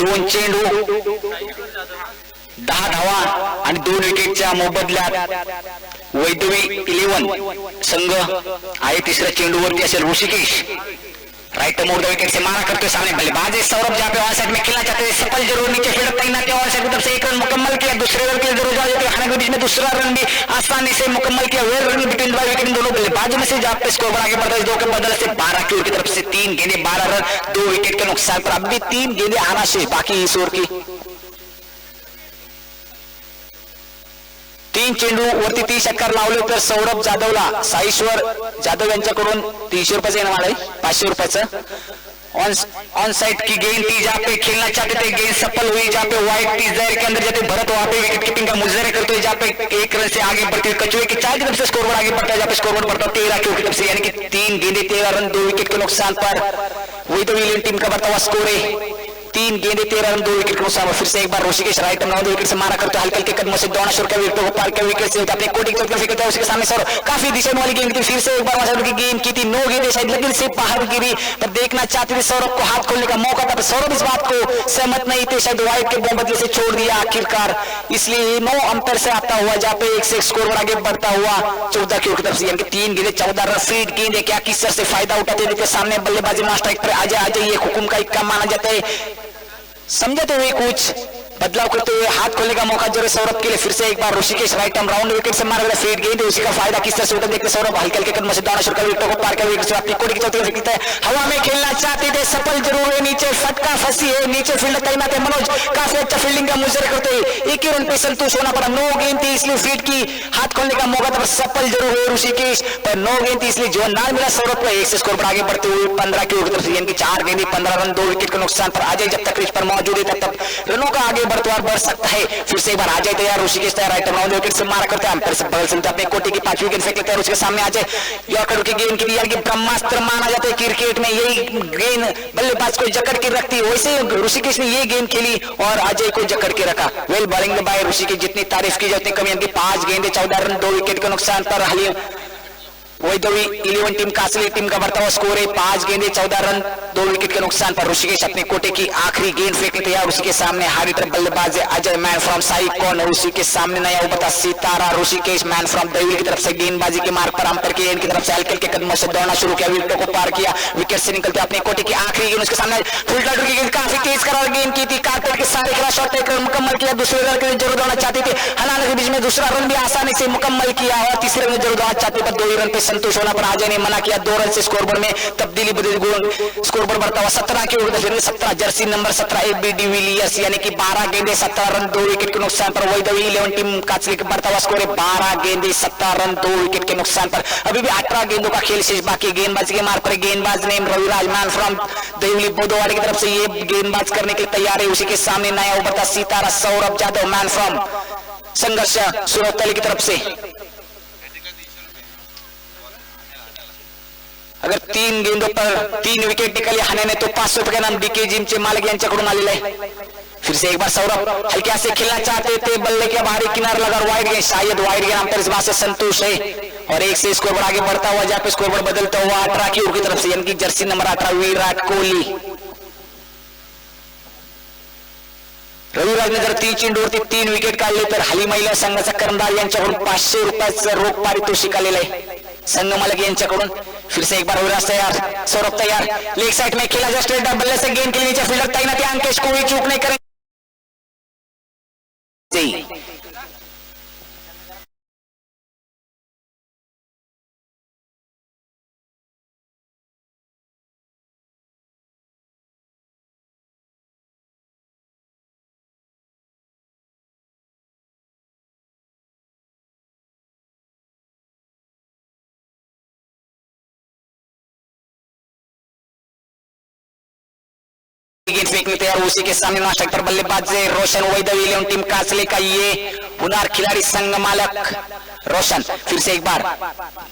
दोन चेंडू 10 धावा आणि 2 विकेटच्या मोबदल्यात वैदवी 11 संघ आहे। तिसऱ्या चेंडूवरती असेल ऋषिकेश, राइट मोड़ द विकेट से मारा करते सामने बल्लेबाज सौरभ जहाँ पे ऑन साइड में खेलना चाहते हैं, सफल जरूर नीचे फील्ड तैनात किया, ऑन साइड की तरफ से 1 रन मुकम्मल किया, दूसरे रन के लिए जरूर जाते हैं, हालांकि बीच में दूसरा रन भी आसानी से मुकम्मल किया, वेल रन बिटवीन 2 विकेट दोनों बल्लेबाजों में से जहाँ पे स्कोर आगे बढ़ता है 2 के बदले से 12 की ओर की तरफ से 3 गेंदे 12 रन 2 विकेट के नुकसान पर। अब भी 3 गेंदे आना शेष बाकी इस ओवर की। 3 चेंडू वरती 30 षटकार लावले तर सौरभ जाधवला साईश्वर जाधव यांच्याकडून 300 रुपये येणार आहे, 500 रुपयाचं ऑन साइड की गेंद थी जहाँ पे खेलना चाहते थे, गेंद सफल हुई जहाँ पे वाइट टी जहर के अंदर जाते भरत वहाँ पे विकेट कीपिंग का मुजरे करते हुए जहाँ पे 1 रन से आगे बढ़ते हुए कचुए की 4 की तरफ से स्कोरबोर्ड आगे बढ़ता है, जहाँ पे स्कोरबोर्ड बढ़ता है 13 की तरफ से, यानी कि 3 गेंदे 13 रन 2 विकेट के नुकसान पर। वही तो विलियन टीम का बढ़ता हुआ स्कोर है, 3 गेंदे 13 रन 2 विकेट के नुकसान। फिर से एक बार ऋषिकेश राइट में 2 विकेट से मारा करते हल्के हल्के कदमों से दौड़ना शुरू किया, विकेटों को पार किया, विकेट से अपने कोटी की तरफ करता है, उसके सामने सौरभ काफी दिशा वाली गेंद थी, फिर से एक बार वहां की गेंद की थी, 9 गेंदें शायद लेकिन से बाहर गिरी, पर देखना चाहते थे सौरभ को हाथ खोलने का मौका था, पर सौरभ इस बात को सहमत नहीं थे, शायद वाइट के बदले से छोड़ दिया आखिरकार, इसलिए 9 अंतर से आता हुआ जहाँ पे 1 से 1 स्कोर आगे बढ़ता हुआ 14 की ओर की तरफ से, यानी कि 3 गेंदे 14 रन फीड गेंद क्या किस तरह से फायदा उठाते थे सामने बल्लेबाजी में स्ट्राइक पर आ जाए, ये हुकुम का इक्का माना जाता है। समझते हुए कुछ बदलाव करते हुए हाथ खोलने का मौका जरूर सौरभ के लिए, फिर से एक बार Rishikesh right arm round wicket से मारा गया फीड गेंद, उसी का फायदा किस तरह से उठा देखते सौरभ हल्के हल्के कदमों से दौड़ना शुरू कर विकेटों को पार कर विकेट से अपनी कोटी की चलते दिखता है, हवा में खेलना चाहते थे, सफल जरूर है, नीचे फटका फंसी है, नीचे फील्ड तैनात है मनोज, काफी अच्छा फील्डिंग का मुजर करते हुए 1 रन पे संतुष्ट होना पड़ा, 9 गेंद थी इसलिए फीड की हाथ खोलने का मौका था, सफल जरूर है ऋषिकेश, पर 9 गेंद थी इसलिए जो ना मिला सौरभ को 1 से स्कोर पर आगे बढ़ते हुए 15 की ओर तरफ से, यानी कि 4 गेंदे 15 रन 2 विकेट के नुकसान पर। अजय जब तक क्रीज पर मौजूद है तब रनों का आगे बढ़ सकता है। फिर से एक बार आ जाए तैयार ऋषिकेश तैयार राइट राउंड विकेट से मारा करते हैं, अंपायर से बगल से अपने कोटी की 5वीं गेंद फेंक लेते हैं, उसके सामने आ जाए यॉर्कर की गेंद की, यानी कि ब्रह्मास्त्र माना जाता है क्रिकेट में, यही गेंद बल्लेबाज को जकड़ के रखती है, वैसे ऋषिकेश ने ये गेंद खेली और अजय को जकड़ के रखा। वेल बॉलिंग बाय ऋषिकेश, जितनी तारीफ की जाती कमी, यानी कि 5 गेंदे 14 रन 2 विकेट के नुकसान पर। हलीम वैदवी 11 टीम कासली टीम का बढ़ता हुआ स्कोर है, 5 गेंदे 14 रन 2 विकेट के नुकसान पर। ऋषिकेश अपने कोटे की आखिरी गेंद फेंकने तैयार, उसी के सामने हारी तरफ बल्लेबाज अजय मैन फ्रॉम साई कौन, उसी के सामने नया उभरता सितारा ऋषिकेश मैन फ्रॉम दहीवली की तरफ से गेंदबाजी के मार्ग पर अंपायर की गेंद की तरफ से हल्के हल्के कदमों से दौड़ना शुरू किया, विकेटों को पार किया, विकेट से निकलते अपने कोटे की आखिरी गेंद, उसके सामने फुल टाइटर की गेंद काफी तेज करार गेंद की थी, कारपेट के सारे खिलाफ शॉट एक रन मुकम्मल किया, दूसरे रन के लिए जरूर दौड़ना चाहते थे, हालांकि के बीच में दूसरा रन भी आसानी से मुकम्मल किया और तीसरे रन जरूर दौड़ना चाहते पर 2 ही रन पे संतुष्ट होना पर अजय ने मना किया, 2 रन से स्कोरबोर्ड में तब्दीली बदल स्कोरबोर्ड बढ़ता हुआ 17 की ओर 17 जर्सी नंबर 17 एबी डिविलियर्स, यानी कि 12 गेंदे 17 रन 2 विकेट के नुकसान पर। वैदवी 11 टीम काचली का बढ़ता हुआ स्कोर है 12 गेंदे 17 रन 2 विकेट के नुकसान पर। अभी भी 18 गेंदों का खेल शेष बाकी, गेंदबाजी के मार्ग पर गेंदबाज नेम रविराज मैन फ्रॉम दहीवली बोदोवाड़ी की तरफ से ये गेंदबाज करने के लिए तैयार है, उसी के सामने नया उभरता सितारा सौरभ जाधव मैन फ्रॉम संघर्ष सुरतली की तरफ से। अगर 3 गेंदों पर 3 विकेट निकाली हाने तो 500 रुपये नाम डीके जिमचे मालक यांच्याकडून आलेला आहे। फिर से एक बार सौरभ हल्के से खेलना चाहते थे, बल्ले के बाहरी किनारे लगा वाइड गेंद, शायद वाइड गेंद अंपायर इस बात से संतुष्ट है और 1 से स्कोर आगे बढ़ता हुआ जहाँ पे स्कोर बदलता हुआ 18 की ओर की तरफ से, यानी कि जर्सी नंबर 18 विराट कोहली। रविराज ने जर 3 चेंडूवरती 3 विकेट काढले तर हाली महिला संघाचा कर्णधार यांच्याकडून 500 रुपयाचं रोख पारितोषिक आलेलं आहे संघ मालक यांच्याकडून। फिर से एक बार रविराज तैयार, सौरभ तैयार, लेग साइड में खेला जा स्ट्रेट बल्ले से गेंद के नीचे फील्डर तैनात, अंकेश कोई चूक नहीं करेंगे। गेंद फेंकने तैयार, उसी के सामने नास्टक पर बल्लेबाज रोशन वैदवी 11 टीम कासले का ये पुनार खिलाड़ी संघ मालक रोशन। फिर से एक बार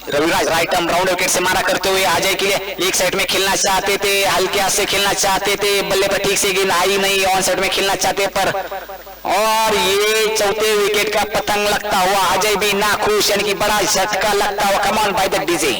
Raviraj right arm round wicket से मारा करते हुए अजय के लिए लेग साइड में खेलना चाहते थे, हल्के से खेलना चाहते थे, बल्ले पर ठीक से गेंद आई नहीं, ऑन साइड में खेलना चाहते पर और ये 4थे विकेट का पतंग लगता हुआ अजय भी नाखुश, यानी कि बड़ा झटका लगता हुआ। Come on by the DJ.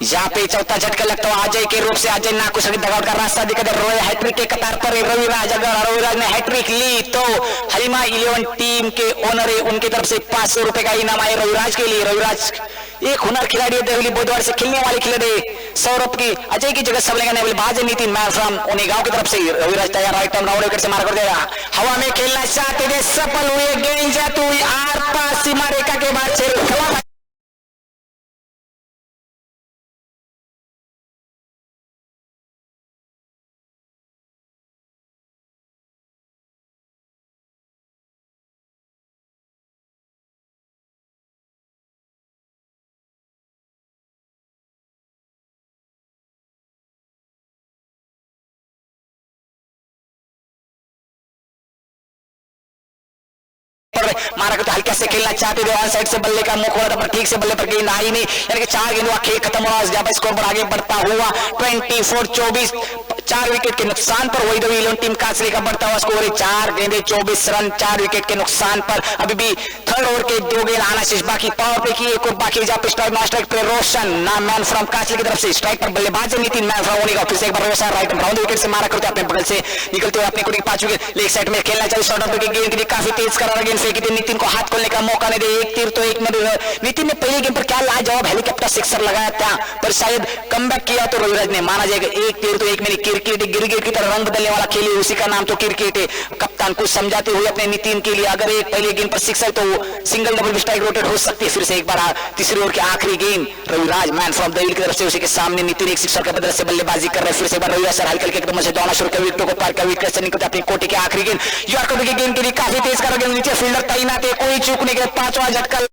यहाँ पे चौथा झटका लगता है अजय के रूप से। अजय नाकुशल दगाड़ का रास्ता दिखा दे। रोय हैट्रिक के कतार पर रविराज, अगर रविराज ने हैट्रिक ली तो हरिमा 11 टीम के ओनर है, उनकी तरफ से 500 रुपए का इनाम आए रविराज के लिए। रविराज एक हुनर खिलाड़ी है, देवली बुधवार से खेलने वाले खिलाड़ी। सौरभ की अजय की जगह सब लेंगे बाज नितिन मैन फ्रॉम उन्नीगांव की तरफ से। रविराज तैयार, राइट टर्न राउंड विकेट से मार कर देगा। हवा में खेलना चाहते थे, सफल हुए। गेंद जाती हुई आर पार सीमा रेखा के बाद मारा करते हल्का से खेलना चाहते थे। ऑन साइड से बल्ले का मुंह खोला था पर ठीक से बल्ले पर गेंद आई नहीं, यानी कि 4 गेंदों का खेल खत्म हुआ। जहां पर स्कोर पर आगे बढ़ता हुआ 24-24 4 विकेट के नुकसान पर वही इलेवन टीम कांचले का बढ़ता हुआ स्कोर है 4 गेंदे 24 रन 4 विकेट के नुकसान पर। अभी भी थर्ड ओवर के 2 गेंद आना शेष बाकी। पावर पे की एक और बाकी, जहां पे स्ट्राइक नॉन स्ट्राइक पे रोशन ना मैन फ्रॉम कांचले की तरफ से। स्ट्राइक पर बल्लेबाज नितिन मैन फ्रॉम होने का फिर से एक बार रोशन राइट राउंड विकेट से मारा करते अपने बगल से निकलते हुए अपने को 5 विकेट लेग साइड में खेलना चाहिए। शॉर्ट ऑफ की गेंद के लिए काफी तेज करारा गेंद फेंकी थी, नितिन को हाथ खोलने का मौका नहीं दे। एक तीर तो एक में नितिन ने पहले गेंद पर क्या लाजवाब हेलीकॉप्टर सिक्सर लगाया था, पर शायद कमबैक किया तो रविराज ने माना जाएगा। एक तीर तो एक में क्रिकेट गिरगिट की तरह रंग बदलने वाला खेल, उसी का नाम तो क्रिकेट है। कप्तान कुछ समझाते हुए अपने नितिन के लिए, अगर एक पहले गेंद पर सिक्सर तो सिंगल डबल स्ट्राइक रोटेट हो सकती है। फिर से एक बार तीसरी ओवर के आखिरी गेंद Raviraj man from the key तरफ से, उसी के सामने नितिन एक सिक्सर के बदले से बल्लेबाजी कर रहे। फिर से एक बार रविराज सर हल्के एकदम से दौड़ना शुरू कर विकेटों को पार कर विकेट से निकलते अपनी कोटे के आखिरी गेंद। यॉर्कर की गेंद के लिए काफी तेज कर गेंद, नीचे फील्डर तैनात है, कोई चूकने के 5वां झटका।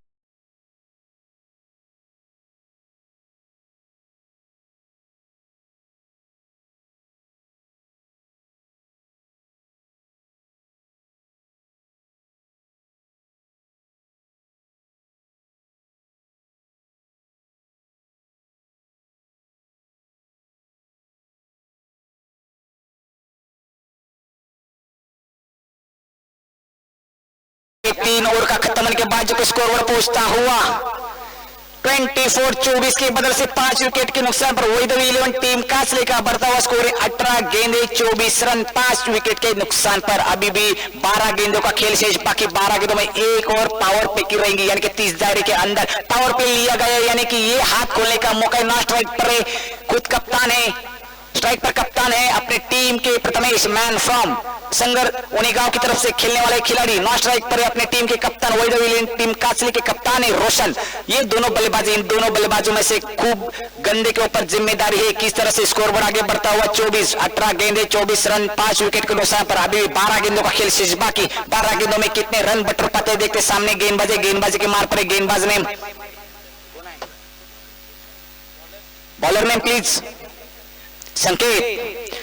तीन ओवर का खत्म होने के बाद जो स्कोर पर पहुंचता हुआ 24-24 के बदल से 5 विकेट के नुकसान पर वही 11 टीम कांचले का बढ़ता हुआ स्कोर है 18 गेंदे 24 रन 5 विकेट के नुकसान पर। अभी भी 12 गेंदों का खेल शेष बाकी। 12 गेंदों में एक और पावर पे की रहेंगी, यानी कि 30 दायरे के अंदर पावर पे लिया गया, यानी कि ये हाथ खोलने का मौका ना स्ट्राइक पर है। खुद कप्तान है, स्ट्राइक पर कप्तान है अपने टीम के प्रथमेश मैन फ्रॉम संगर उन्नीगांव की तरफ से खेलने वाले खिलाड़ी। नॉन स्ट्राइक पर अपने टीम के कप्तान वही टीम कांचले के कप्तान है रोशन। ये दोनों बल्लेबाजी, इन दोनों बल्लेबाजों में से खूब गंदे के ऊपर जिम्मेदारी है किस तरह से स्कोर पर आगे बढ़ता हुआ। 18 गेंदे 24 रन 5 विकेट के नुकसान पर। अभी 12 गेंदों का खेल शेष बाकी। 12 गेंदों में कितने रन बटर पाते देखते सामने गेंदबाजी के मार पर गेंदबाज ने बॉलर नेम प्लीज संकेत।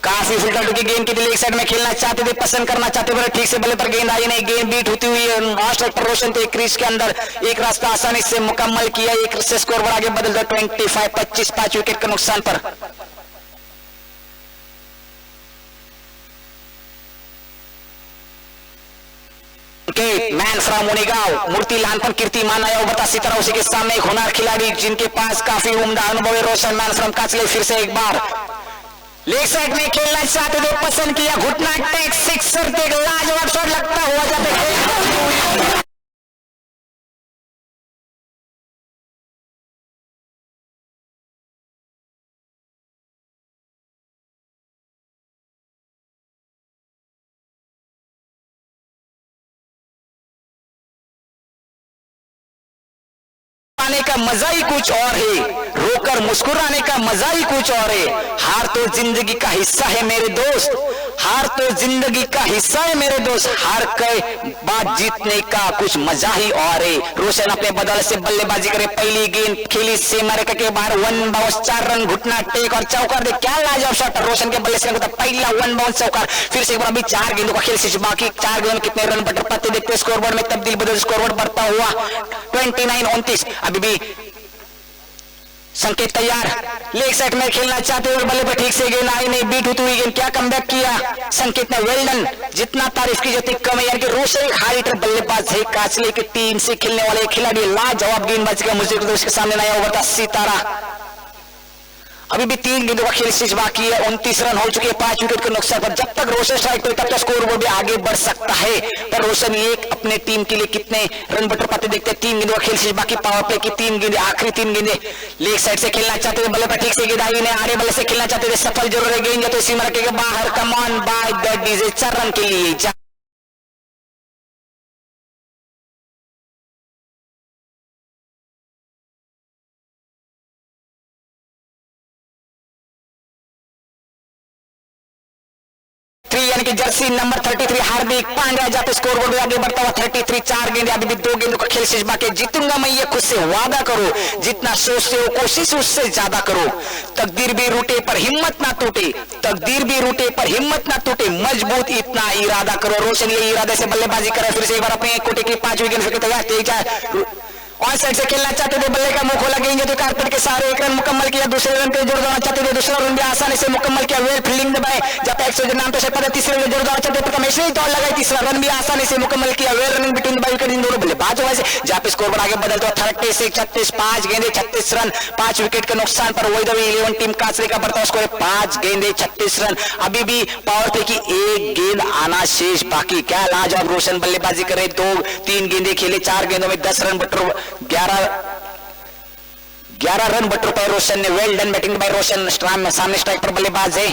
काफी फिल्टर की गेंद के लिए एक साइड में खेलना चाहते थे, पसंद करना चाहते थे, ठीक से बल्ले पर गेंद आई नहीं। गेंद बीट होती हुई पर रोशन थे क्रीज के अंदर। एक रास्ता आसानी से मुकम्मल किया, एक से स्कोर पर आगे बदल दो 25-25 5 विकेट के नुकसान पर। मैन फ्रॉम उन्नीगांव मूर्ति लहानपन कीर्तिमान आया बता सितारा, उसी के सामने एक होनहार खिलाड़ी जिनके पास काफी उम्दा अनुभव है रोशन मैन फ्रॉम कांचले। फिर से एक बार लेग साइड में खेलना चाहते थे, पसंद किया, घुटना टेक सिक्सर टेक लाजवाब शॉट लगता हुआ जाते। का मजा ही कुछ और है, रोकर मुस्कुराने का मजा ही कुछ और है। हार तो जिंदगी का हिस्सा है मेरे दोस्त, हार तो जिंदगी का हिस्सा है मेरे दोस्त, हार के बाद जीतने का कुछ मजा ही और है। रोशन अपने बदल से बल्लेबाजी करे, पहली गेंद खेली सीमा रेखा के बाहर, 1 बाउंस 4 रन, घुटना टेक और चौकार दे। क्या लाजवाब शॉट रोशन के बल्ले से पहला 1 बाउंस चौकार। फिर से एक बार अभी 4 गेंदों का खेल शेष बाकी। 4 गेंदों में कितने रन बटर पाते देखते स्कोरबोर्ड में तब्दील बदल स्कोरबोर्ड बढ़ता हुआ 29-29। अभी भी संकेत तैयार, लेग साइड में खेलना चाहते हुए बल्ले पर ठीक से गेंद आई नहीं, बीट होती हुई गेंद। क्या कमबैक किया संकेत ने, वेल डन। जितना तारीफ की जाती कम है, यानी कि रोशन हाई हिटर बल्लेबाज है कांचले की टीम से खेलने वाले खिलाड़ी। लाजवाब गेंदबाजी का मुझे उसके सामने नया ओवर था सितारा। अभी भी 3 गेंदों का खेल शेष बाकी है, 29 रन हो चुके हैं 5 विकेट के नुकसान पर। जब तक रोशन स्ट्राइक पे तब तक स्कोर बोर्ड भी आगे बढ़ सकता है, पर रोशन ये अपने टीम के लिए कितने रन बटर पाते देखते हैं। 3 गेंदों का खेल शेष बाकी, पावर प्ले की 3 गेंदे, आखिरी 3 गेंदे। लेग साइड से खेलना चाहते थे, बल्ले पर ठीक से गेंद आई नहीं, आरे बल्ले से खेलना चाहते थे, सफल जरूर है। गेंद तो सीमा रखेगा बाहर, come on by that is 4 run के लिए। 3 यानी कि जर्सी नंबर 33 हार्दिक पांड्या जहां पे स्कोर बोर्ड आगे बढ़ता हुआ 33। 4 गेंदे, अभी भी 2 गेंदों का खेल शेष बाकी। जीतूंगा मैं ये खुद से वादा करो, जितना सोचते हो कोशिश उससे ज्यादा करो। तकदीर भी रूटे पर हिम्मत ना टूटे, तकदीर भी रूटे पर हिम्मत ना टूटे, मजबूत इतना इरादा करो। रोशन ये इरादे से बल्लेबाजी करे, फिर से एक बार अपने कोटे की 5 विकेट तैयार। ऑन साइड से खेलना चाहते थे, बल्ले का मुंह खोला, गेंद तो कारपेट के सारे 1 रन मुकम्मल किया। दूसरे रन पे जोड़ देना चाहते थे, दूसरा रन भी आसानी से मुकम्मल किया। वेल फील्डिंग दबाए जब तक नाम तो शायद तीसरे रन जोड़ देना चाहते थे, प्रथमेश ने दौड़ लगाई, तीसरा रन भी आसानी से मुकम्मल किया। Well running between by wicket, इन दोनों बल्लेबाज वैसे जहां पे स्कोर आगे बदलते 36 से 36, 5 गेंदे 36 रन, 5 विकेट के नुकसान पर। वैदवी 11 टीम कांचले का बढ़ता स्कोर 5 गेंदे 36 रन। अभी भी पावर प्ले की 1 गेंद आना शेष बाकी। क्या लाजवाब रोशन बल्लेबाजी करे, 2-3 गेंदे खेले, 4 गेंदों में 10 रन बटर, 11 रन बटर पर रोशन ने। वेल डन बैटिंग बाय रोशन। सामने स्ट्राइक पर बल्लेबाज है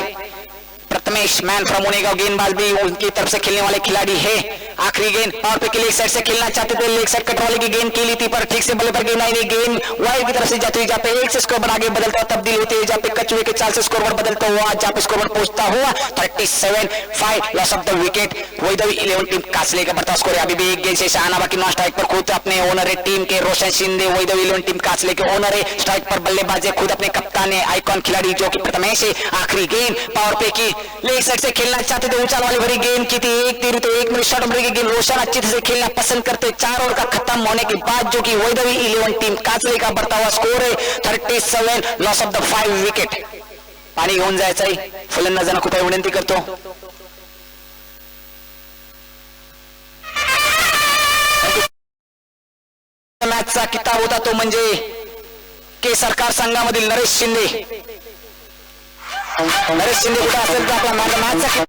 प्रथमेश, मैन फ्रॉम उनेगांव, गेंदबाज भी उनकी तरफ से खेलने वाले खिलाड़ी है। आखिरी गेंद पावर पे के लेग साइड से खेलना चाहते थे, लेग साइड कट वाले की गेंद खेली थी, पर ठीक से बल्ले पर गेंद आई नहीं। गेंद वाइड की तरफ से जाती हुई, जहाँ पे 1 से स्कोर आगे बदलता हुआ तब्दील होती है, जहाँ पे कचुए के चाल से स्कोर बदलता हुआ, जहाँ पे स्कोर पहुंचता हुआ 37-5, loss of the wicket. Vaidavi 11 team Kanchale का बढ़ता स्कोर। अभी भी 1 गेंद से आना बाकी। नॉन स्ट्राइक पर खुद अपने ओनर है टीम के रोशन शिंदे, वैदवी 11 टीम कांचले के ओनर है। स्ट्राइक पर बल्लेबाज है खुद अपने कप्तान है, आइकॉन खिलाड़ी जो कि प्रथमेश है। आखिरी गेंद पावर पे की लेग साइड से खेलना चाहते थे, ऊंचाई वाली भरी गेंद की थी, 1 तीर तो 1 मिनट शॉर्ट की गेंद। रोशन अच्छी तरह से खेलना पसंद करते। 4 ओवर का खत्म होने के बाद जो कि वैदवी 11 टीम कांचले का बढ़ता हुआ स्कोर है 37, लॉस ऑफ द 5 विकेट। पाणी घेऊन जायचंय, फलंदाजांना खूप विनंती करतो। मॅचचा किताब होता तो म्हणजे के सरकार संघामधील नरेश शिंदे। नरेश शिंदे कुठे असेल तर आपला मॅचचा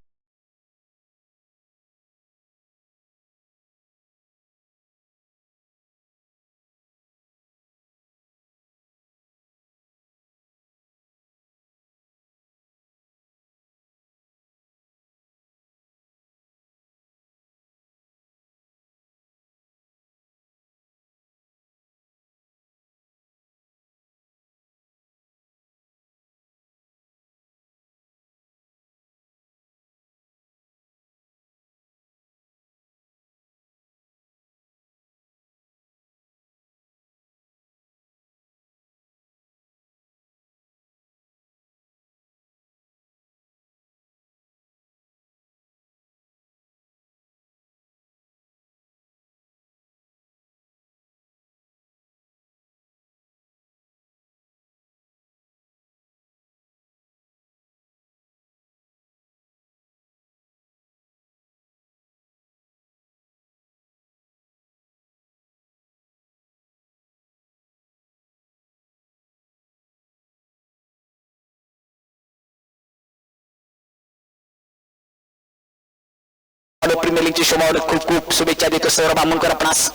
प्रीमियर लीगची शोभा खूप खूप शुभेच्छा देतो सौरभ आमुलकर अपनास।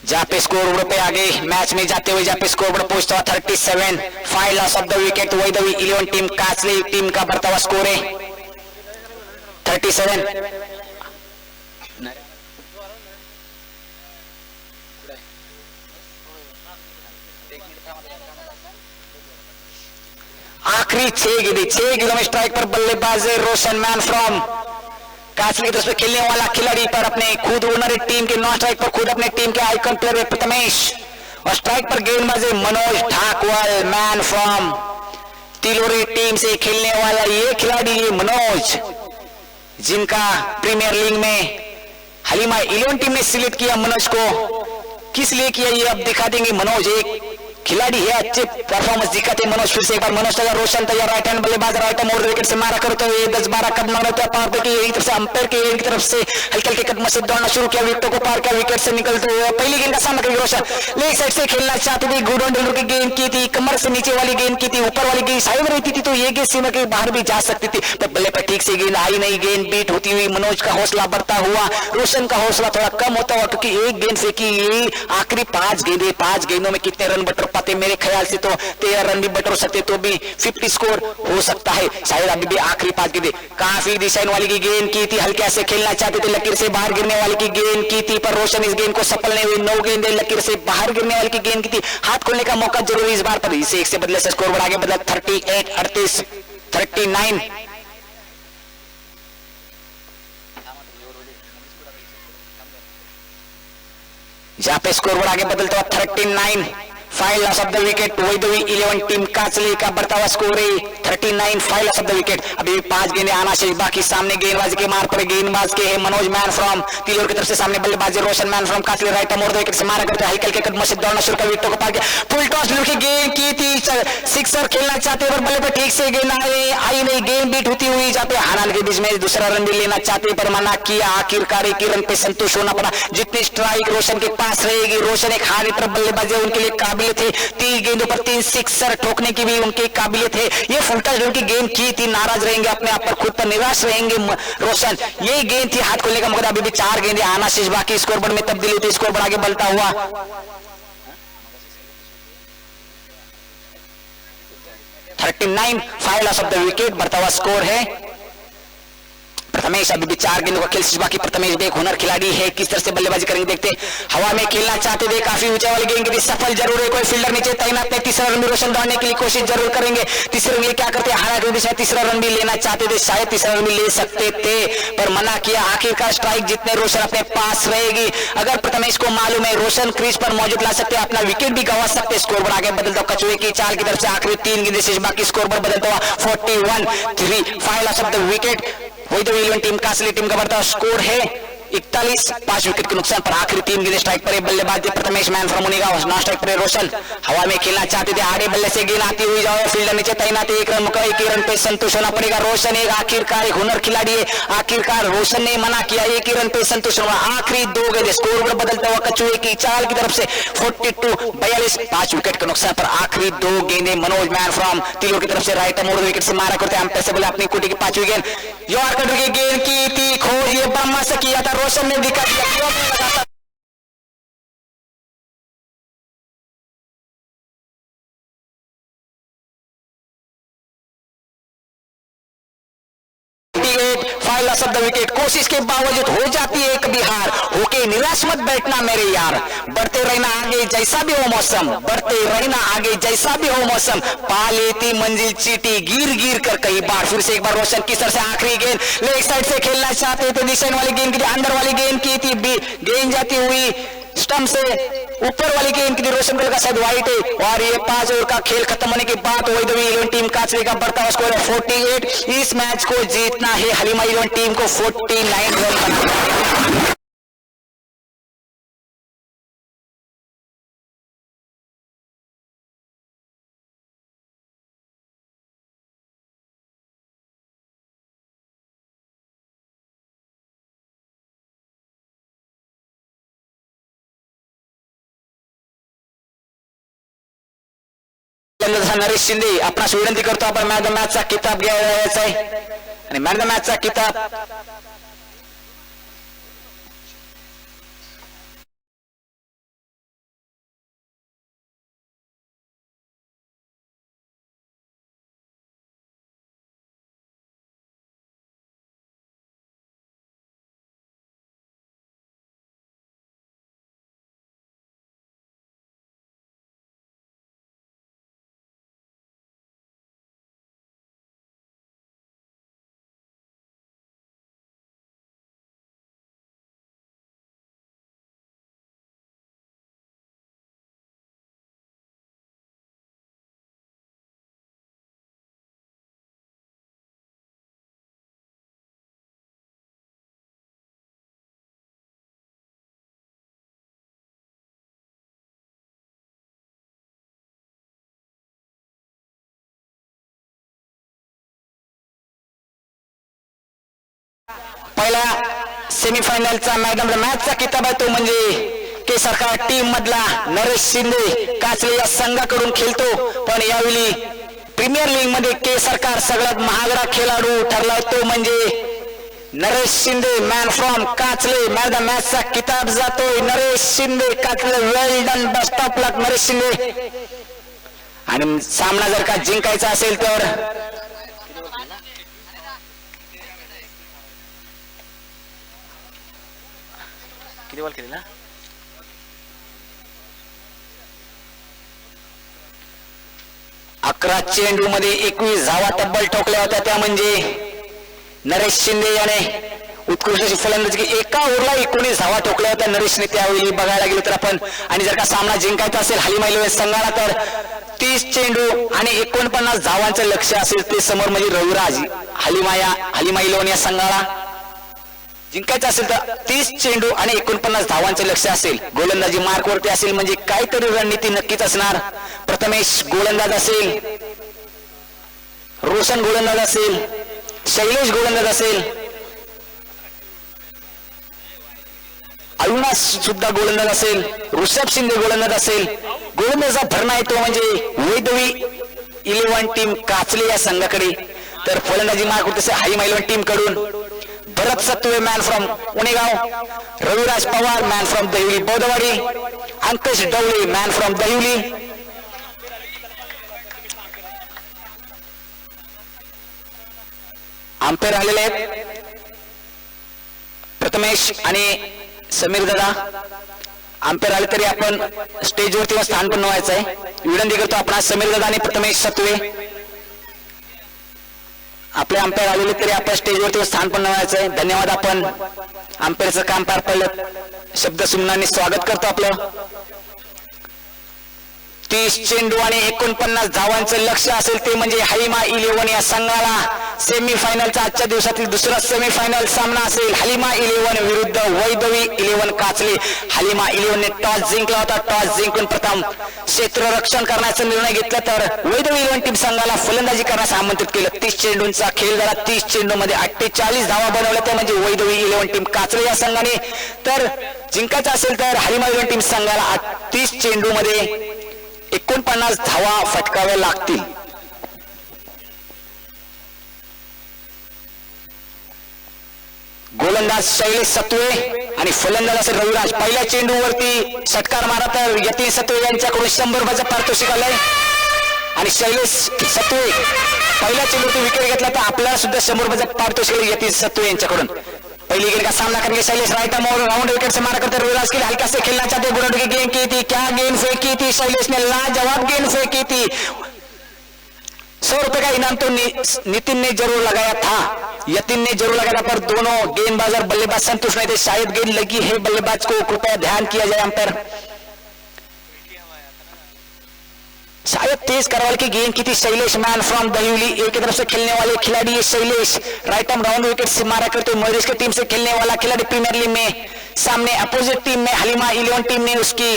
जहाँ पे स्कोर बोर्ड पे आगे मैच में जाते हुए जहाँ पे स्कोर बोर्ड पहुंचता हुआ 37-5, loss of the wicket. Vaidavi 11 team Kanchale team का बढ़ता हुआ स्कोर है 37। आखिरी 6 गेंदों में स्ट्राइक पर बल्लेबाज रोशन, मैन फ्रॉम कांचले की तरफ से खेलने वाला खिलाड़ी, पर अपने खुद ओनर टीम के। नॉन स्ट्राइक पर खुद अपने टीम के आइकन प्लेयर है प्रथमेश, और स्ट्राइक पर गेंदबाज Manoj Thakur, man from Tilori team से खेलने वाला ये खिलाड़ी ये मनोज, जिनका प्रीमियर लीग में हलीमा 11 टीम ने सिलेक्ट किया। मनोज को किस लिए किया ये अब दिखा देंगे। मनोज एक खिलाड़ी है, अच्छे परफॉर्मेंस दिखाते मनोज। फिर से एक बार मनोज तैयार, रोशन तैयार, राइट हैंड बल्लेबाज, राइट मोड़ विकेट से मारा करते हुए 10-12 कदम मारते पार की एक तरफ से अंपायर की एक तरफ से हल्के हल्के कदम से दौड़ना शुरू किया, विकेटों को पार किया, विकेट से निकलते हुए पहली गेंद का सामना करेंगे रोशन। लेग साइड से खेलना चाहते थे, गुड ऑन डिलीवरी की गेंद की थी, कमर से नीचे वाली गेंद की थी, ऊपर वाली गेंद साइड में रहती थी तो ये गेंद सीमा के बाहर भी जा सकती थी, पर बल्ले पर ठीक से गेंद आई नहीं। गेंद बीट होती हुई मनोज का हौसला बढ़ता हुआ, रोशन का हौसला थोड़ा कम होता हुआ, क्योंकि एक गेंद से की आखिरी 5 गेंदें, 5 गेंदों में कितने रन बटर पाते, मेरे ख्याल से तो 13 रन भी बटर सकते, तो भी 50 स्कोर हो सकता है शायद। अभी भी आखिरी 5 गेंदें, काफी डिसाइन वाली की गेंद की थी, हल्के से खेलना चाहते थे, लकीर से बाहर गिरने वाली की गेंद की थी, पर रोशन इस गेंद को सफल नहीं हुई। 9 गेंदें लकीर से बाहर गिरने वाली की गेंद की थी, हाथ खोलने का मौका जरूरी इस बार पर, इसे 1 से बदले से स्कोर बढ़ा के बदला 38 38 39। यहाँ पे स्कोर बढ़ा के बदलता हुआ 39 five loss of the wicket, Vaidavi 11 team Kachali का बढ़ता हुआ स्कोर है 39 five loss of the wicket. अभी 5 गेंदें आना शेष बाकी, सामने गेंदबाज के मार पर गेंदबाज के है मनोज, मैन फ्रॉम तिलोर की तरफ से सामने बल्लेबाज रोशन, मैन फ्रॉम काचली, राइट मोड़ विकेट से मारा करते हल्के हल्के कदमों से दौड़ना शुरू कर विकेटों को पार किया, फुल टॉस की गेंद की थी, सिक्सर खेलना चाहते पर बल्ले पर ठीक से गेंद आई नहीं, गेंद बीट होती हुई जाते हालान के बीच में दूसरा रन भी लेना चाहते पर मना किया, आखिरकार एक रन पे संतुष्ट होना पड़ा। जितनी स्ट्राइक रोशन के पास रहेगी, रोशन एक हार्ड हिटर बल्लेबाज है, उनके लिए काबिलियत है, 3 गेंदों पर 3 सिक्सर ठोकने की भी उनकी काबिलियत है। ये फुलटा जो उनकी गेंद की थी, नाराज रहेंगे अपने आप पर, खुद पर निराश रहेंगे रोशन। ये गेंद थी हाथ खोलने का, मगर अभी भी 4 गेंदें आना शेष बाकी, स्कोर बोर्ड में तब्दीली होती, स्कोर बढ़ा के बढ़ता हुआ 39 five loss of the wicket, बढ़ता हुआ स्कोर है। प्रथमेश अभी भी 4 गेंदों का खेल बाकी, प्रथमेश भी एक हुनर खिलाड़ी है, किस तरह से बल्लेबाजी करेंगे देखते। हवा में खेलना चाहते थे, काफी ऊंचाई वाली गेंद की सफल जरूर है, कोई फील्डर नीचे तैनात नहीं, तीसरा रन भी रोशन दौड़ने की कोशिश जरूर करेंगे। तीसरे रन क्या करते हैं, हालांकि तीसरा रन भी लेना चाहते थे, शायद तीसरा रन भी ले सकते थे पर मना किया। आखिरकार स्ट्राइक जितने रोशन अपने पास रहेगी, अगर प्रथमेश को मालूम है रोशन क्रीज पर मौजूद ला सकते, अपना विकेट भी गंवा सकते। स्कोर बढ़ा के बदलता कचुए की चाल की तरफ से आखिरी 3 गेंदें शेष बाकी, स्कोर पर बदलता हुआ 41-3 file loss of the wicket. वही तो 11 टीम कासली टीम का बढ़ता स्कोर है 41, 5 विकेट के नुकसान पर आखिरी 3 गेंदें स्ट्राइक पर बल्लेबाज Prathamesh, man from Muniga, non strike पर रोशन। हवा में खेलना चाहते थे, आड़े बल्ले से गेंद आती हुई जाओ, फील्डर नीचे तैनात, 1 रन मुका, 1 रन पे संतुष्ट होना पड़ेगा। रोशन एक आखिरकार एक हुनर खिलाड़ी है, आखिरकार रोशन ने मना किया, 1 रन पे संतुष्ट होना। आखिरी 2 गेंदें, स्कोर पर बदलता हुआ कचुए की चाल की तरफ से 42-42, 5 विकेट के नुकसान पर आखिरी 2 गेंदें मनोज, मैन फ्रॉम तिलोर की तरफ से राइट मोड़ विकेट से मारा करते हैं, से बोले अपनी कुटी की 5वीं गेंद यॉर्कर की गेंद की थी, खोज ये बम्मा से किया था, रोशन ने दिखा दिया लगातार file loss of the wicket. कोशिश के बावजूद हो जाती है कभी हार, होके निराश मत बैठना मेरे यार, बढ़ते रहना आगे जैसा भी हो मौसम, बढ़ते रहना आगे जैसा भी हो मौसम, पा लेती मंजिल चीटी गिर गिर कर कई बार। फिर से एक बार रोशन किस तरह से आखिरी गेंद लेग साइड से खेलना चाहते थे, निशान वाली गेंद की अंदर वाली गेंद की थी, गेंद जाती हुई स्टंप से ऊपर वाली गेंद की रोशन कलर का शायद व्हाइट है। और ये 5 ओवर का खेल खत्म होने के बाद वही 11 टीम काचली का बढ़ता हुआ स्कोर है 48। इस मैच को जीतना है हलीमा 11 टीम को 49 रन बनाना। नरेश शिंदे आपणास विनंती करतो, आपण मॅन द मॅचचा किताब घ्यायचा आहे आणि मॅन द मॅचचा किताब पहिला सेमीफायनलचा मॅचचा किताब आहे तो म्हणजे के सरकार टीम मधला नरेश शिंदे काचले या संघाकडून खेळतो. पण यावेळी प्रीमियर लीग मध्ये के सरकार सगळ्यात महागडा खेळाडू ठरलाय तो म्हणजे Naresh Shinde man from Kachale. Man the मॅचचा किताब जातोय Naresh Shinde Kachale. Well done, best of luck Naresh Shinde. आणि सामना जर का जिंकायचा असेल तर किती बॉल केलेला 11 चेंडू मध्ये 21 धावा तब्बल ठोकल्या होत्या. त्या म्हणजे नरेश शिंदे याने उत्कृष्ट अशी फलंदाजी. एका ओव्हरला 19 धावा ठोकल्या होत्या नरेशने त्यावेळी बघायला गेलो तर आपण. आणि जर का सामना जिंकायचा असेल हलीमा इलेव्हन संघाला तर 30 चेंडू आणि 49 धावांचं लक्ष असेल ते समोर म्हणजे रविराज. हलीमा इलेव्हन या संघाला जिंकायचं असेल तर 30 चेंडू आणि 49 धावांचं लक्ष असेल. गोलंदाजी मार्कवरती असेल म्हणजे काहीतरी रणनीती नक्कीच असणार. प्रथमेश गोलंदाज असेल, रोशन गोलंदाज असेल, शैलेश गोलंदाज असेल, अविनाश सुद्धा गोलंदाज असेल, ऋषभ शिंदे गोलंदाज असेल. गोलंदाजा भरणा येतो म्हणजे वैदवी इलेव्हन टीम काचले या संघाकडे. तर फलंदाजी मार्क तसे हलीमा इलेव्हन टीम कडून Bharat Satve man from Unegaon, Raviraj Pawar man from Dahivali Bauddhwadi, Ankush Dawale man from Dahivali. Umpire आलेले आहेत प्रथमेश आणि समीर दादा. अंपायर आले तरी आपण स्टेजवरती स्थान पण व्हायचं आहे. विनंती करतो आपण समीर दादा आणि प्रथमेश सत्वे. आपले अंपायर आलेले तरी आपण स्टेजवरती स्थान पण व्हायचं आहे. धन्यवाद. आपण अंपायरचं काम पार पडलं. शब्द सुमनांनी स्वागत करतो आपलं. 30 चेंडू आणि 49 धावांचं लक्ष असेल ते म्हणजे हलीमा इलेव्हन या संघाला सेमीफायनलचा आजच्या दिवसातील दुसरा सेमीफायनल सामना असेल. हलीमा इलेव्हन विरुद्ध वैदवी इलेव्हन काचले. हलीमा इलेव्हनने टॉस जिंकला होता. टॉस जिंकून प्रथम क्षेत्ररक्षण करण्याचा निर्णय घेतला तर वैदवी इलेव्हन टीम संघाला फलंदाजी करण्यास आमंत्रित केलं. 30 चेंडूंचा खेळ झाला. 30 चेंडू मध्ये 48 धावा बनवल्या त्या म्हणजे वैदवी इलेव्हन टीम काचले या संघाने. तर जिंकायचं असेल तर हलीमा इलेव्हन टीम संघाला 30 चेंडू मध्ये 49 धावा फटकाव्या लागतील. गोलंदाज शैलेश सत्वे आणि फलंदाज असेल रविराज. पहिल्या चेंडूवरती षटकार मारा तर यतीन सत्वे यांच्याकडून 100 रुपयाचं पारितोषिक आलंय. आणि शैलेश सत्वे पहिल्या चेंडूवरती विकेट घेतला तर आपल्याला सुद्धा 100 रुपयाचं पारितोषिक यतीन सत्वे यांच्याकडून. पहली गेंद का सामना करके शैलेश राइट राउंड विकेट से मारा करते रविराज के लिए हल्का से खेलना चाहते. गुरड की गेंद की थी, क्या गेंद फेंकी थी शैलेश ने, लाजवाब गेंद फेंकी थी. 100 रुपए का इनाम तो नितिन ने जरूर लगाया था, यतीन ने जरूर लगाया, पर दोनों गेंदबाज और बल्लेबाज संतुष्ट नहीं थे. शायद गेंद लगी है बल्लेबाज को, कृपया ध्यान किया जाए अंपायर. शायद तेज करवाल की गेंद की थी. शैलेश मैन फ्रॉम दहिवली एक की तरफ से खेलने वाले खिलाड़ी ये Shailesh right arm round wicket से मारा करते. महेश की टीम से खेलने वाला खिलाड़ी प्रीमियर लीग में. सामने अपोजिट टीम में हलीमा इलेवन टीम ने उसकी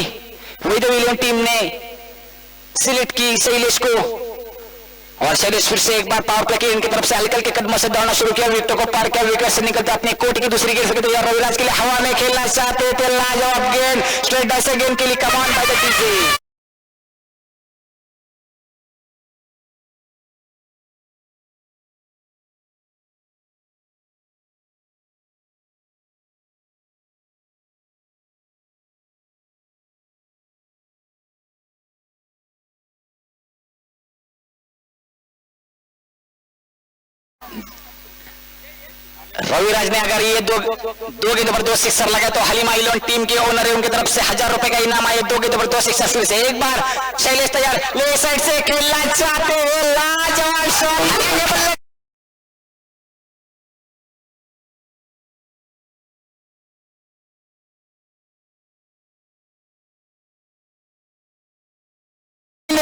वैदवी इलेवन टीम ने सिलेक्ट की शैलेश को. और शैलेश फिर से एक बार पावर प्ले की इनकी तरफ से हल्के कदमों से दौड़ना शुरू किया. विकेटों को पार किया, विकेट से निकलते अपने कोर्ट की दूसरी गेंद फेंकते. रविराज के लिए हवा में खेलना चाहते थे, लाजवाब गेंद स्ट्रेट ऐसे गेंद के लिए कमान बाय द टीम. रविराज ने अगर ये दो गेंदों पर 2 सिक्सर लगा तो हलीमा इलेवन टीम के ओनर है उनकी तरफ से 1000 रुपए का इनाम आए. 2 गेंदों पर 2 सिक्सर फिर से एक बार शैलेश तैयार, ले साइड से खेलना चाहते हैं, लाजवाब शॉट.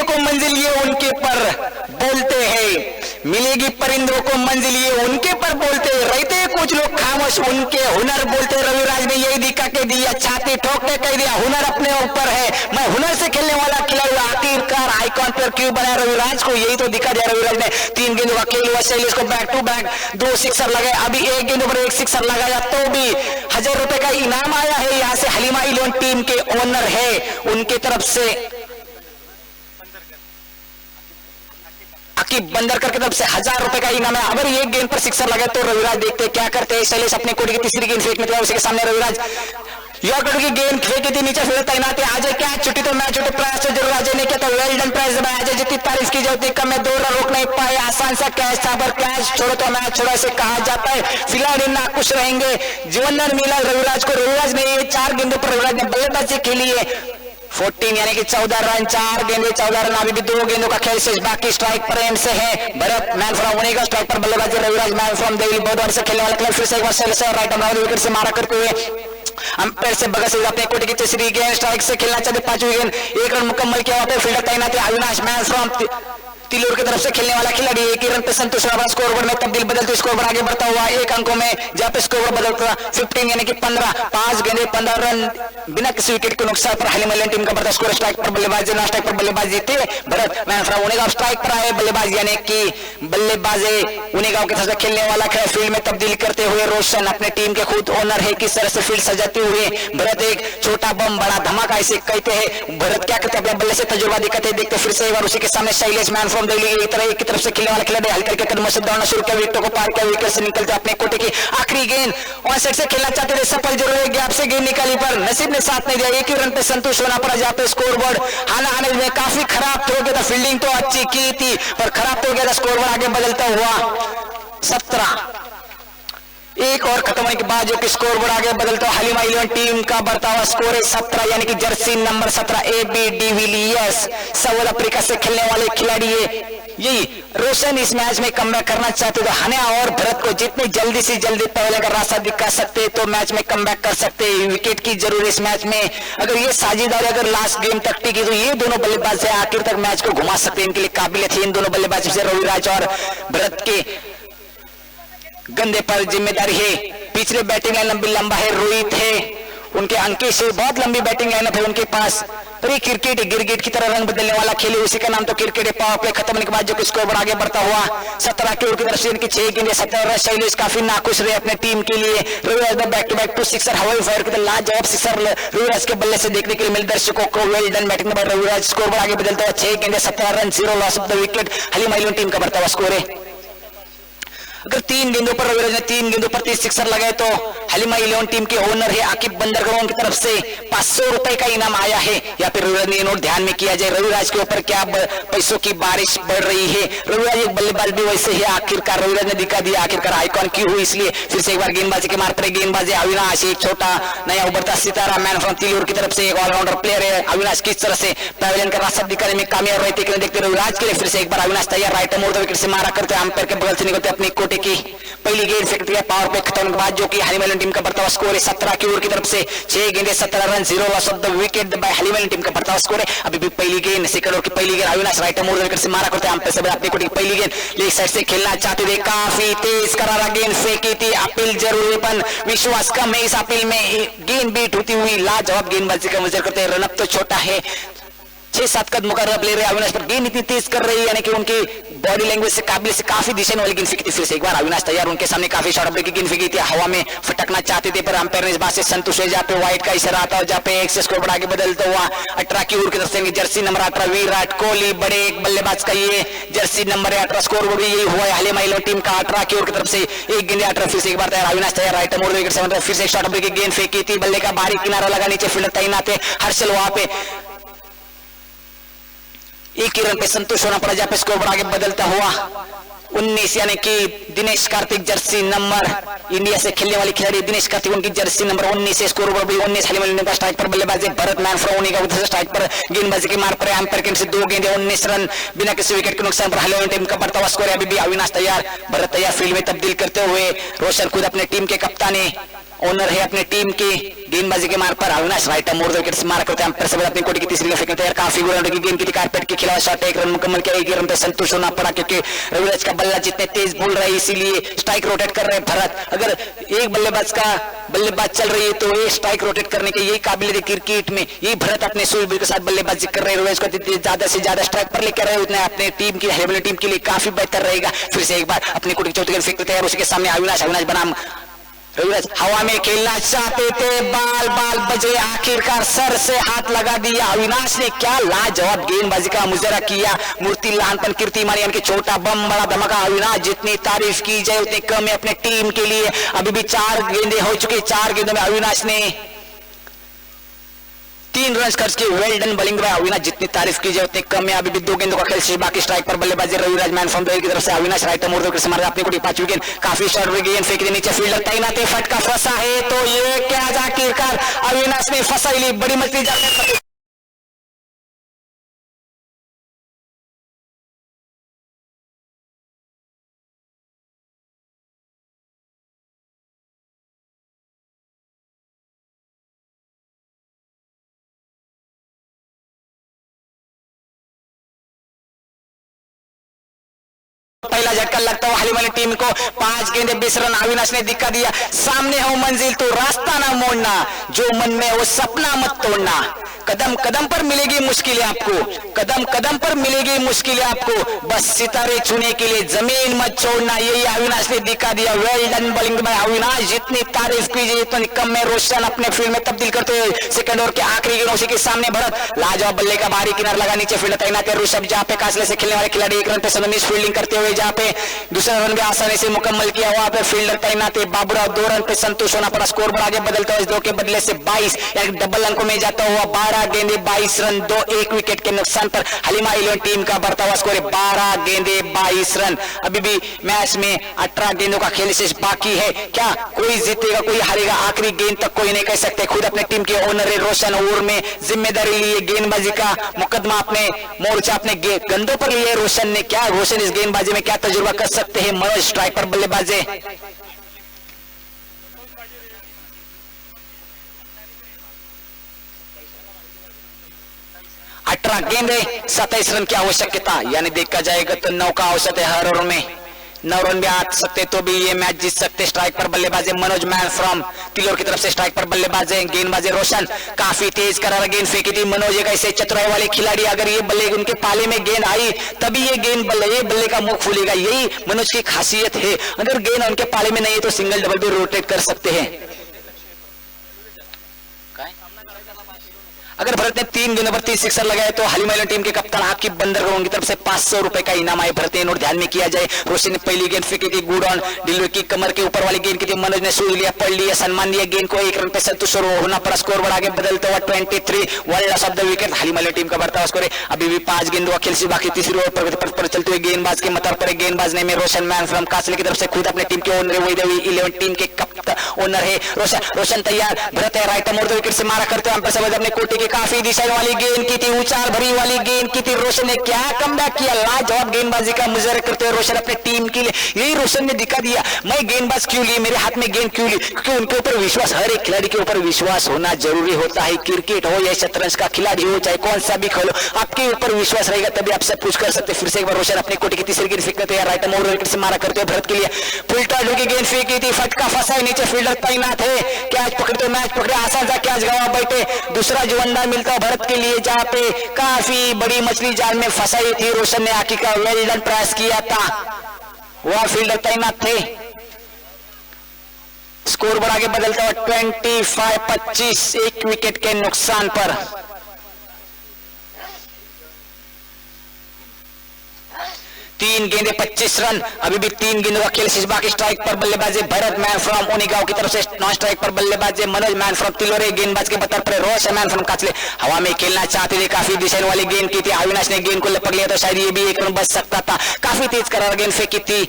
को मंजिल ये उनके पर बोलते हैं. मिलेगी परिंदों को मंजिल ये उनके पर बोलते रहते कुछ लोग खामोश, उनके हुनर बोलते। रविराज ने यही दिखा के दिया, छाती ठोक के कह दिया हुनर अपने ऊपर है, मैं हुनर से खेलने वाला खिलाड़ी आखिरकार आइकॉन पर क्यों बनाया रविराज को, यही तो दिखा दिया। रविराज ने 3 गेंदों का खेल हुआ, शैलेश को बैक टू बैक 2 सिक्सर लगाए, अभी 1 गेंदों पर 1 सिक्सर लगाया तो भी 1000 रुपए का इनाम आया है। यहाँ से हलीमा 11 टीम के ओनर है, उनकी तरफ से अकीब बंदरकर की तरफ से 1000 रुपए का इनाम है। अगर 1 गेंद पर सिक्सर लगे तो रविराज देखते क्या करते हैं। शैलेश अपने कोटी की तीसरी गेंद फेंकने के उसी के सामने रविराज यॉर्कर की गेंद फेंकी थी, नीचे फिर तैनात है। आज क्या छुट्टी तो मैच छुट्टी, प्रयास तो जरूर अजय ने किया तो वेल डन प्राइज में अजय जितनी तारीफ की जाती कम में 2 रन रोक नहीं पाए। आसान सा कैच था पर कैच छोड़ो तो मैच छोड़ो ऐसे कहा जाता है। खिलाड़ी नाखुश रहेंगे, जीवन मिला रविराज को। रविराज ने 4 गेंदों पर रविराज ने बल्लेबाजी खेली है 14 यानी कि 14 रन, 4 गेंदे 14 रन, अभी भी 2 गेंदों का खेल शेष बाकी। स्ट्राइक पर एम से है भरत, मैन फ्रॉम उनेगा, स्ट्राइक पर बल्लेबाजी रविराज, मैन फ्रॉम देवी, बहुत बार से खेलने वाला खिलाड़ी। फिर से एक बार शैलेश राइट आर्म विकेट से मारा करते हुए अंपायर से भगत सिंह अपने कोटी की तीसरी गेंद स्ट्राइक से खेलना चाहते, 5वीं गेंद 1 रन मुकम्मल किया। वहां पर फील्डर तैनात है अविनाश, मैन फ्रॉम तिलूर की तरफ से खेलने वाला खिलाड़ी। 1 रन पे संतोष स्कोरबोर्ड में तब्दील बदलते स्कोरबोर्ड आगे बढ़ता हुआ 1 अंकों में, जहां पे स्कोरबोर्ड बदलता 15 यानी कि 15, 5 गेंदे 15 रन बिना किसी विकेट के नुकसान पर हलीमा 11 टीम का बढ़ता स्कोर। स्ट्राइक पर बल्लेबाजी, ना स्ट्राइक पर बल्लेबाजी थे भरत, मैन फ्रॉम उनेगांव, स्ट्राइक पर आए बल्लेबाज यानी कि बल्लेबाज उनेगांव की तरफ से खेलने वाला खिलाड़ी। फील्ड में तब्दील करते हुए रोशन अपने टीम के खुद ओनर है, किस तरह से फील्ड सजाते हुए भरत एक छोटा बम बड़ा धमाका इसे कहते हैं। भरत क्या करते अपने बल्ले से तजुर्बा दिखाते हैं, देखते फिर से एक बार उसी के सामने शैलेश, मैन फ्रॉम दिल्ली की तरफ से खेलने वाला खिलाड़ी हल्के के कदमों से दौड़ना शुरू किया, विकेटों को पार किया, विकेट से निकलते अपने कोटे की आखिरी गेंद ऑन साइड से खेलना चाहते थे, सफल जरूर है, गैप से गेंद निकाली पर नसीब ने साथ नहीं दिया। 1 ही रन पे संतोष होना पड़ा, जहां पे स्कोरबोर्ड आने में काफी खराब हो गया था। फील्डिंग तो अच्छी की थी पर खराब हो गया था, स्कोरबोर्ड आगे बदलता हुआ 17। एक और खत्म होने के बाद जो कि स्कोरबोर्ड आगे बदलता है, हलीमा 11 टीम का बढ़ता हुआ स्कोर है 17 यानी कि Jersey number 17 AB de Villiers south Africa से खेलने वाले खिलाड़ी है। यही रोशन इस मैच में कमबैक करना चाहते तो हने और भरत को जितनी जल्दी से जल्दी पहले का रास्ता दिखा सकते तो मैच में कमबैक कर सकते। विकेट की जरूरत इस मैच में, अगर ये साझेदारी अगर लास्ट गेम तक टिकी तो ये दोनों बल्लेबाज आखिर तक मैच को घुमा सकते, इनके लिए काबिल थे इन दोनों बल्लेबाजों से रविराज और भरत के गंदे पर जिम्मेदारी है। पिछले बैटिंग लाइन लंबा है, रोहित है उनके अंकित से बहुत लंबी बैटिंग लाइनअप है उनके पास, पर ये क्रिकेट गिरगिट की तरह रंग बदलने वाला खेल है, उसी का नाम तो क्रिकेट है। पावर प्ले खत्म होने के बाद जो कि स्कोर आगे बढ़ता हुआ 17 की ओर की तरफ से इनकी 6 गेंदें 17 रन। शैलेश काफी नाखुश रहे अपने टीम के लिए। रविराज ने बैक टू बैक 2 सिक्सर हवाई फायर के लाजवाब सिक्सर रविराज के बल्ले से देखने के लिए मिले दर्शकों को। वेल डन बैटिंग में रविराज, स्कोर आगे बदलता हुआ 6 गेंदें 17 run, 0 loss of the wicket. Halima 11 team का बढ़ता हुआ स्कोर है। अगर 3 गेंदों पर रविराज ने 3 गेंदों पर 30 सिक्सर लगाए तो हलीमा 11 टीम के ओनर है आकिब बंदरकर की तरफ से 500 रुपए का इनाम आया है। या फिर रविराज ने नोट ध्यान में किया जाए, रविराज के ऊपर क्या पैसों की बारिश बढ़ रही है। रविराज एक बल्लेबाज भी वैसे ही आखिरकार रविराज ने दिखा दिया आखिरकार आइकॉन क्यों हुई, इसलिए फिर से एक बार गेंदबाजी के मार पर गेंदबाजी अविनाश, एक छोटा नया उभरता सितारा मैन फ्रॉम तिलूर की तरफ से एक ऑलराउंडर प्लेयर है। अविनाश किस तरह से पैवेलियन का रास्ता दिखाने में कामयाब रहते कि देखते रविराज के लिए फिर से एक बार अविनाश तैयार, राइट मोड़ विकेट से मारा करते अंपायर के बगल से निकलते अपनी कोटे की पहली गेंद फेंकती है। पावर प्ले खत्म के बाद जो कि हलीमा 11 टीम का बढ़ता हुआ स्कोर है 17 की ओर की तरफ से 6 गेंदें 17 run, 0 loss of the wicket bye Halima 11 team का बढ़ता हुआ स्कोर है। अभी भी पहली गेंद सेकंड ओवर की पहली गेंद अविनाश राइट मोड़ विकेट से मारा करते हैं अंपायर से अपनी कोटी की पहली गेंद लेग साइड से खेलना चाहते थे, काफी तेज करारा गेंद फेंकी थी। अपील जरूरी पर विश्वास कम है, इस अपील में गेंद बीट होती हुई लाजवाब गेंदबाजी का नजर करते हैं। रनअप तो छोटा है, 6-7 कदम का रन ले रहे अविनाश पर गेंद इतनी तेज कर रही है यानी कि उनकी बॉडी लैंग्वेज से काबिल से काफी दिशा वाली गेंद फेंकी थी। फिर से एक बार अविनाश तैयार, उनके सामने काफी शॉर्ट ब्रेक की गेंद फेंकी थी, हवा में फटकना चाहते थे पर अंपायर ने इस बात से संतुष्ट है। जहाँ पे व्हाइट का इशारा आता है, जहाँ पे 1 से स्कोर आगे बदलता हुआ 18 की ओर की तरफ से जर्सी नंबर 18 विराट कोहली बड़े एक बल्लेबाज का ये जर्सी नंबर 18 स्कोर भी यही हुआ है हलीमा 11 टीम का 18 की ओर की तरफ से 1 गेंद 18। फिर से एक बार तैयार अविनाश तैयार, राइट मोड़ विकेट से फिर से शॉर्ट ब्रेक की गेंद फेंकी थी, बल्ले का बाहरी किनारा लगा, नीचे फील्डर तैनात है हर्षल, वहां पे 1 ही रन पे संतोष होना पड़ा, जहां पे स्कोर आगे बदलता हुआ 19 यानी कि Dinesh Karthik Jersey number India से खेलने वाले खिलाड़ी दिनेश कार्तिक उनकी जर्सी नंबर 19 से स्कोर भी 19 हलीमा 11 का स्ट्राइक पर बल्लेबाजी भरत मैन फ्रॉम का उधर से स्ट्राइक पर गेंदबाजी के मार पर अंपायर के से 2 गेंदें 19 रन बिना किसी विकेट के नुकसान पर हलीमा 11 टीम का बढ़ता हुआ स्कोर है। अभी भी अविनाश तैयार, भरत तैयार, फील्ड में तब्दील करते हुए रोशन खुद अपने टीम के कप्तान है ओनर है अपने टीम के। गेंदबाजी के मार्ग पर अविनाश राइट मोड़ विकेट से मारा करते हैं अंपायर से अपनी कोटी की तीसरी फेंकते तैयार। काफी गोल की गेंद की कारपेट के खिलाफ शॉट, एक रन मुकम्मल किया, एक रन पे संतुष्ट होना पड़ा क्योंकि रविराज का बल्ला जितने तेज बोल रहा है इसीलिए स्ट्राइक रोटेट कर रहे हैं भरत। अगर एक बल्लेबाज चल रही है तो ये स्ट्राइक रोटेट करने के यही काबिलियत है क्रिकेट में। ये भरत अपने सूरबीर के साथ बल्लेबाजी कर रहे हैं, रविराज को ज्यादा से ज्यादा स्ट्राइक पर लेकर रहे उतने अपने टीम की हेलमेल टीम के लिए काफी बेहतर रहेगा। फिर से एक बार अपनी कोटी चौथी गेंद फेंकते तैयार, उसके सामने अविनाश बनाम रविराज हवा में खेलना चाहते थे, बाल बजे, आखिरकार सर से हाथ लगा दिया। अविनाश ने क्या लाजवाब गेंदबाजी का मुजरा किया। मूर्ति लहानपन कीर्ति मानियन के छोटा बम बड़ा धमाका। अविनाश जितनी तारीफ की जाए उतनी कम है अपने टीम के लिए। अभी भी 4 गेंदे हो चुके, 4 गेंदों में अविनाश ने 3 रन खर्च किए। Well done bowling bye Avinash, जितनी तारीफ की जाए उतनी कम है। अभी भी 2 गेंदों का खेल शेष, बाकी स्ट्राइक पर बल्लेबाजी रविराज मैन फ्रॉम की तरफ से अविनाश राइट मोड़ विकेट से मारा अपनी कोटी 5 विकेट। काफी शॉर्ट गेंद फेंक नीचे, फील्डर तैनात है, फटका फंसा है तो ये क्या आखिरकार अविनाश ने फंसाई, बड़ी मछली जाल में पहला झटका लगता हुआ हलीम वाली टीम को। 5 गेंदे 20 रन अविनाश ने दिखा दिया। सामने हो मंजिल तो रास्ता ना मोड़ना, जो मन में वो सपना मत तोड़ना। कदम कदम पर मिलेगी मुश्किलें आपको, कदम कदम पर मिलेगी मुश्किलें आपको, बस सितारे छूने के लिए जमीन मत छोड़ना। यही अविनाश ने दिखा दिया। Well done bowling bye Avinash, जितनी तारीफ कीजिए उतनी कम में। रोशन अपने फील्ड में तब्दील करते हुए सेकंड ओवर के आखिरी गेंद, उसी के सामने भरत लाजवाब बल्ले का भारी किनारा लगा, नीचे फील्डर तैनात है ऋषभ, जहां पे कासले से खेलने वाले खिलाड़ी 1 रन पे सनमिस फील्डिंग करते हुए, जहां पे दूसरा रन भी आसानी से मुकम्मल किया। वहां पे फील्डर तैनात है बाबूराव, 2 रन पे संतोष होना पड़ा। स्कोर आगे बदलता हुआ 2 के बदले से 22, डबल अंकों में जाता हुआ 12 गेंदे 22 रन, 1 विकेट के नुकसान पर हलीमा 11 टीम का बढ़ता हुआ स्कोर है 12 गेंदे 22 रन। अभी भी मैच में 18 गेंदों का खेल शेष बाकी है। क्या कोई जीतेगा कोई हारेगा, आखिरी गेंद तक कोई नहीं कह सकते। खुद अपने टीम के ओनर है रोशन, ओवर में जिम्मेदारी लिए, गेंदबाजी का मुकदमा अपने मोर्चा अपने गंदों पर लिए रोशन ने। क्या रोशन इस गेंदबाजी में क्या तजुर्बा कर सकते हैं। मनोज स्ट्राइक पर बल्लेबाजी, 18 गेंदे 27 रन की आवश्यकता, यानी देखा जाएगा तो 9 का औसत है हर ओवर में। 9 रन भी आ सकते तो भी ये मैच जीत सकते। स्ट्राइक पर बल्लेबाजी मनोज मैन फ्रॉम तिलोर की तरफ से स्ट्राइक पर बल्लेबाजी, गेंदबाजी रोशन, काफी तेज करारा गेंद फेंकी थी मनोज। एक ऐसे चतुराई वाले खिलाड़ी, अगर ये बल्ले उनके पाले में गेंद आई तभी ये गेंद बल्ले का मुख खुलेगा, यही मनोज की खासियत है। अगर गेंद उनके पाले में नहीं है तो सिंगल डबल भी रोटेट कर सकते हैं। अगर भरत ने 3 गेंदों पर 30 सिक्सर लगाए तो हलीमा टीम के कप्तान आपकी बंदरगाहों की तरफ से 500 रुपए का इनाम आए। भरत ने नोट ध्यान में किया जाए। रोशन ने पहली गेंद फेंकी थी गुड ऑन डिलवे की कमर के ऊपर वाली गेंद की थी, मनोज ने सूझ लिया, पढ़ लिया, सम्मान दिया, गेंद को 1 रन पे संतुष्ट होना पड़ा। स्कोर बढ़ा के बदलते हुआ 23 1 loss of the wicket, Halima team का बढ़ता हुआ स्कोर है। अभी भी 5 गेंदों का खेल से बाकी, तीसरी ओवर पर चलते हुए गेंदबाज के मत पर गेंदबाज ने में रोशन मैन फ्रॉम कासले की तरफ से खुद अपने टीम के ओनर वही 11 टीम के कप्तान ओनर है रोशन तैयार। भरत है राइट मोड़ विकेट से मारा करते हुए अपने कोटी की काफी दिशा वाली गेंद की थी, उचार भरी वाली गेंद की थी। रोशन ने क्या कमबैक किया, लाजवाब गेंदबाजी का मुजरा करते हुए रोशन अपने टीम के लिए। यही रोशन ने दिखा दिया मैं गेंदबाज क्यों ली, मेरे हाथ में गेंद क्यों ली, क्योंकि उनके ऊपर विश्वास, हर एक खिलाड़ी के ऊपर विश्वास होना जरूरी होता है। क्रिकेट हो या शतरंज का खिलाड़ी हो, चाहे कौन सा भी खेलो, आपके ऊपर विश्वास रहेगा तभी आप सब कुछ कर सकते। फिर से एक बार रोशन अपने कोटी की तीसरी गेंद फेंकते हैं, राइट मोड़ विकेट से मारा करते हुए भरत के लिए फुलटा ढूंढी गेंद फेंकी थी, फटका फंसा, नीचे फील्डर तैनात है, कैच पकड़ते मैच पकड़े, आसान सा कैच गवा बैठे। दूसरा जुवंडा मिलता भरत के लिए, जहां पे काफी बड़ी मछली जाल में फंसाई थी। रोशन ने आखिर का वेल डन प्रयास किया था, वह फील्डर तैनात थे। स्कोर बढ़ा के बदलता हुआ 25-25, 1 विकेट के नुकसान पर। तीन गेंदे 25 रन, अभी भी 3 गेंदों का खेल शेष बाकी। स्ट्राइक पर बल्लेबाजी भरत मैन फ्रॉम उनीगांव की तरफ से, नॉन स्ट्राइक पर बल्लेबाजी मनोज मैन फ्रॉम तिलोरे, गेंदबाज के बतर पर रोशन मैन फ्रॉम काचले। हवा में खेलना चाहते थे, काफी डिजाइन वाली गेंद की थी, अविनाश ने गेंद को लपक लिया तो शायद ये भी 1 रन बच सकता था। काफी तेज करार गेंद फेंकी थी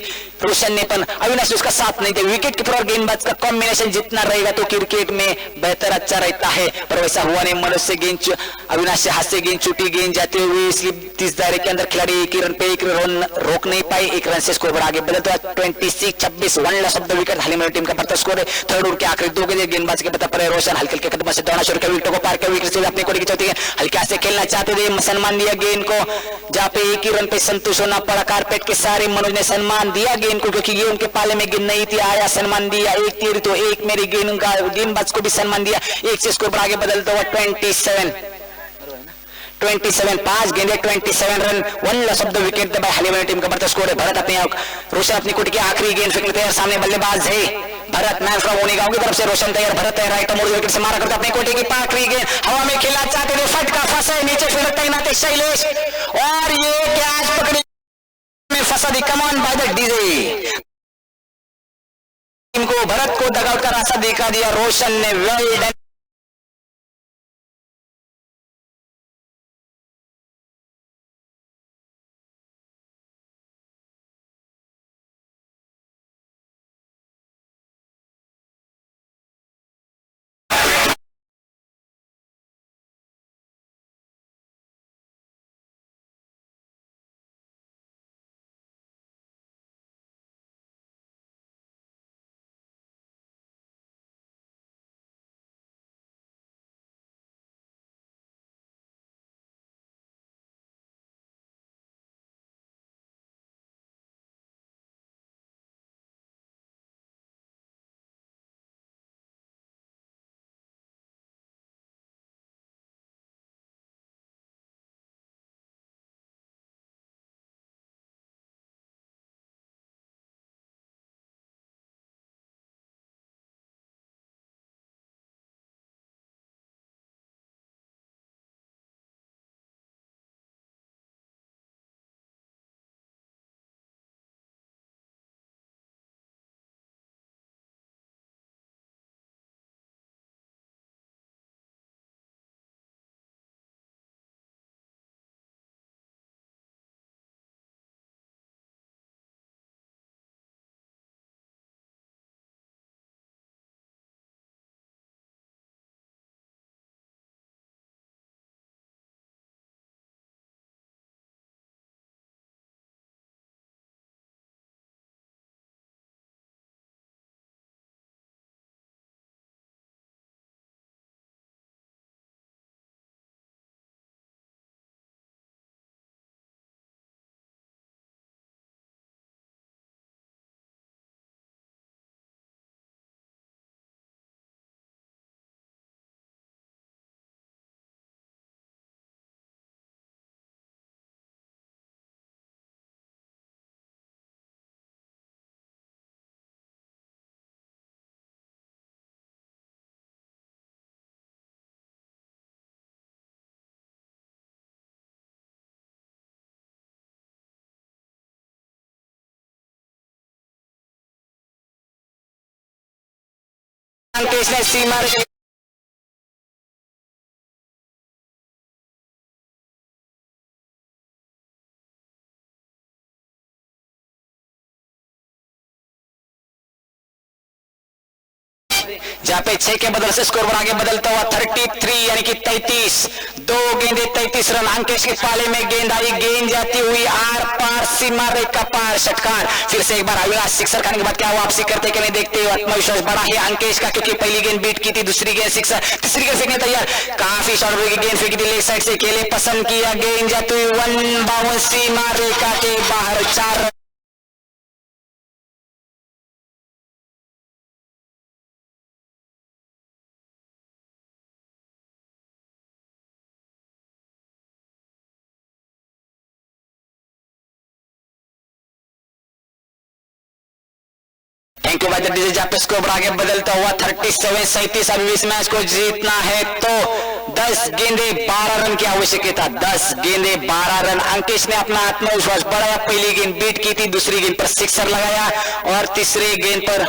रोशन ने पण अविनाश उसका साथ नहीं दिया। विकेट कीपर और गेंदबाज का कॉम्बिनेशन जितना रहेगा तो क्रिकेट में बेहतर अच्छा रहता है, पर वैसा हुआ नहीं। मनोज से गेंद, अविनाश से हाथ से गेंद छूटी, गेंद जाते हुए स्लिप 30 दायरे के अंदर खिलाड़ी एक ही रन पे एक रन रोक नहीं पाए, एक रन से स्कोर आगे बदलता 26-26 1 loss of the wicket. Halima team का बढ़ता स्कोर है। थर्ड ओवर के आखिरी 2 गेंद गेंदबाज के पता पड़े रोशन हल्के हल्के कदम से दौड़ना शुरू किया, विकेट को पार कर विकेट से अपने कोड़ी की चौथी हल्के से खेलना चाहते थे, सम्मान दिया गेंद को, जहां पे एक ही रन पे संतुष्ट होना पड़ा। कारपेट के सारे मनोज ने सम्मान दिया गेंद को, क्योंकि ये उनके पाले में गेंद नहीं थी, आया सम्मान दिया, एक तीर तो एक मेरी गेंद का गेंदबाज को भी सम्मान दिया, एक से स्कोर आगे बदलता हुआ 27 5 गेंदे 27 run 1 loss of the wicket bye Halima team का बढ़ता स्कोर है। भरत अपने रोशन अपनी कुटी की आखिरी गेंद फेंकने तैयार, सामने बल्लेबाज है भरत, मैन फ्रॉम ओनिगांव की तरफ से रोशन तैयार, भरत है राइट मोड़ विकेट से मारा करता अपनी कोटी की आखिरी गेंद हवा में खेलना चाहते थे, फटका फंसा नीचे फील्डर तैनात है शैलेश, और ये कैच पकड़ी में फंसा दी, कमान बाय द डीजे। टीम को भरत को डगआउट का रास्ता दिखा दिया रोशन ने, वेल डन। अंकेश ने सीमा जहां पे 6 के बदल से स्कोर आगे बदलता हुआ 33 यानी कि 33 2 गेंदे 33 रन। अंकेश के पाले में गेंद आई, गेंद जाती हुई आर पार सीमा रेखा पार, षटकार। फिर से एक बार अविनाश सिक्सर खाने के बाद क्या वापसी करते कि नहीं देखते, आत्मविश्वास बड़ा है अंकेश का, क्योंकि पहली गेंद बीट की थी, दूसरी गेंद सिक्सर, तीसरी गेंद फेंकने तैयार, काफी शॉर्ट की गेंद फेंकी थी, लेग साइड से खेले पसंद किया, गेंद जाती हुई 1 बाउंड सीमा रेखा के बाहर, 4 थैंक यू भाई डीजे। जहां पे स्कोर आगे बदलता हुआ 37-37। अब इस मैच को जीतना है तो 10 गेंदे 12 रन की आवश्यकता, 10 गेंदे 12 रन। अंकेश ने अपना आत्मविश्वास बढ़ाया, पहली गेंद बीट की थी, दूसरी गेंद पर सिक्सर लगाया और तीसरी गेंद पर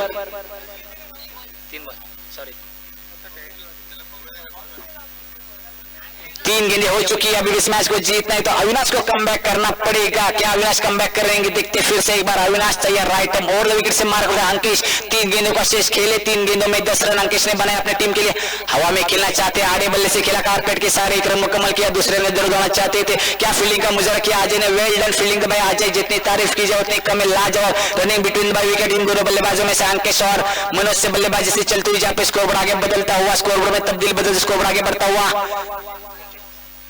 3 गेंदें हो चुकी है, अभी इस मैच को जीतना है तो अविनाश को कमबैक करना पड़ेगा। क्या अविनाश कमबैक करेंगे, देखते फिर से एक बार। अविनाश तैयार, राइट आर्म और विकेट से मार कर अंकिश 3 गेंदों का शेष खेले, 3 गेंदों में 10 रन अंकिश ने बनाए अपनी टीम के लिए। हवा में खेलना चाहते हैं, आड़े बल्ले से खेला, कारपेट के सारे 1 रन मुकम्मल किया, दूसरे ने दर्द होना चाहते थे। क्या फील्डिंग का मुजरा किया अजय ने, वेल डन फील्डिंग भाई अजय, जितनी तारीफ की जाए उतनी कम है, लाजवाब रनिंग बिटवीन बाय विकेट इन दोनों बल्लेबाजों में से अंकिश और मनोज से बल्लेबाजी से चलती हुई जहां पे स्कोरबोर्ड आगे बदलता हुआ, स्कोरबोर्ड में तब्दील बदल स्कोरबोर्ड आगे बढ़ता हुआ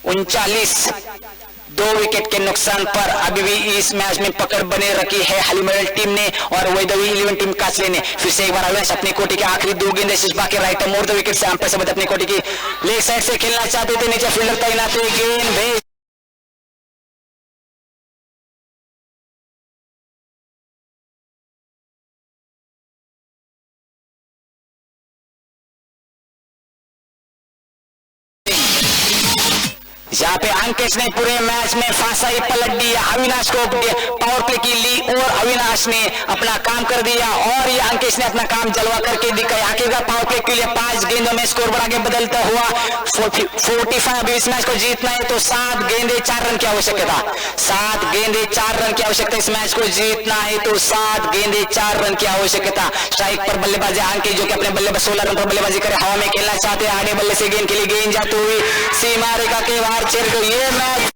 39, 2 विकेट के नुकसान पर अभी भी इस मैच में पकड़ बने रखी है हलीमरल टीम ने और वैदवी 11 टीम कासले ने। फिर से एक बार अविनाश अपनी कोटी के आखिरी 2 गेंदें शेष बाकी, राइट आर्म और 2 विकेट से अंपायर से बद अपनी कोटी की लेग साइड से खेलना चाहते थे, नीचे फील्डर तैनात है, गेंद भेज जहां पे अंकिश ने पूरे मैच में फांसा ही पलट दिया, अविनाश को पावर प्ले की ली और अविनाश ने अपना काम कर दिया और ये अंकिश ने अपना काम जलवा करके दिखाया। आखिरकार पावर प्ले के लिए 5 गेंदों में स्कोर आगे बदलता हुआ 45। अभी इस मैच को जीतना है तो 7 गेंदे 4 रन की आवश्यकता, 7 गेंदे 4 रन की आवश्यकता। इस मैच को जीतना है तो 7 गेंदे 4 रन की आवश्यकता। स्ट्राइक पर बल्लेबाजी अंकिश जो कि अपने बल्ले 16 रन पर बल्लेबाजी करे, हवा में खेलना चाहते हैं, आड़े बल्ले से गेंद के लिए गेंद जाती हुई सीमा रेखा के बाहर चल गई। ये मैच